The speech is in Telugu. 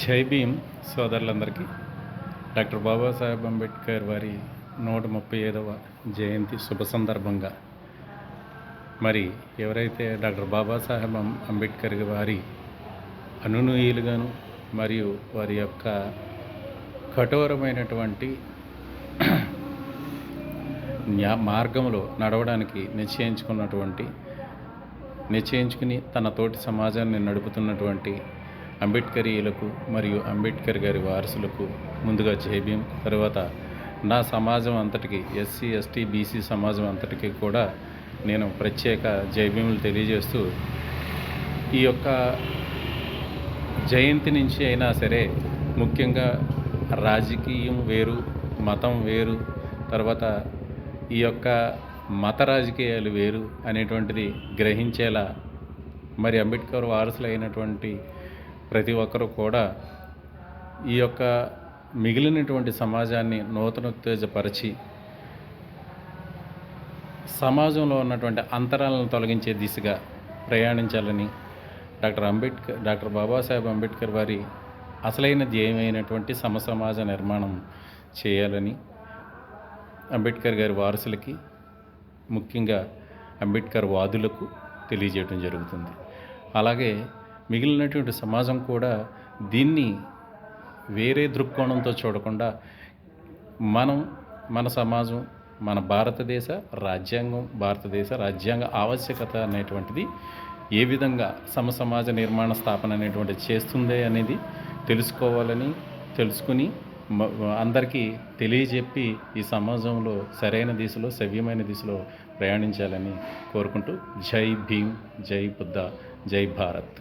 జై భీమ్ సోదరులందరికీ డాక్టర్ బాబాసాహెబ్ అంబేద్కర్ వారి 135వ జయంతి శుభ సందర్భంగా మరి ఎవరైతే డాక్టర్ బాబాసాహెబ్ అంబేద్కర్ వారి అనునయులుగాను మరియు వారి యొక్క కఠోరమైనటువంటి మార్గంలో నడవడానికి నిశ్చయించుకుని తన తోటి సమాజాన్ని నడుపుతున్నటువంటి అంబేద్కరీయులకు మరియు అంబేద్కర్ గారి వారసులకు ముందుగా జై భీమ్. తర్వాత నా సమాజం అంతటికి, ఎస్సీ ఎస్టీ బీసీ సమాజం అంతటికి కూడా నేను ప్రత్యేక జై భీములు తెలియజేస్తూ, ఈ యొక్క జయంతి నుంచి అయినా సరే ముఖ్యంగా రాజకీయం వేరు, మతం వేరు, తర్వాత ఈ యొక్క మత రాజకీయాలు వేరు అనేటువంటిది గ్రహించేలా మరి అంబేద్కర్ వారసులైనటువంటి ప్రతి ఒక్కరూ కూడా ఈ యొక్క మిగిలినటువంటి సమాజాన్ని నూతనోత్తేజపరిచి సమాజంలో ఉన్నటువంటి అంతరాలను తొలగించే దిశగా ప్రయాణించాలని డాక్టర్ బాబాసాహెబ్ అంబేద్కర్ వారి అసలైన ధ్యేయమైనటువంటి సమసమాజ నిర్మాణం చేయాలని అంబేద్కర్ గారి వారసులకి, ముఖ్యంగా అంబేద్కర్ వాదులకు తెలియజేయడం జరుగుతుంది. అలాగే మిగిలినటువంటి సమాజం కూడా దీన్ని వేరే దృక్కోణంతో చూడకుండా మన సమాజం, మన భారతదేశ రాజ్యాంగ ఆవశ్యకత అనేటువంటిది ఏ విధంగా సమసమాజ నిర్మాణ స్థాపన అనేటువంటిది చేస్తుంది అనేది తెలుసుకుని అందరికీ తెలియజెప్పి ఈ సమాజంలో సరైన దిశలో, సవ్యమైన దిశలో ప్రయాణించాలని కోరుకుంటూ జై భీమ్, జై బుద్ధ, జై భారత్.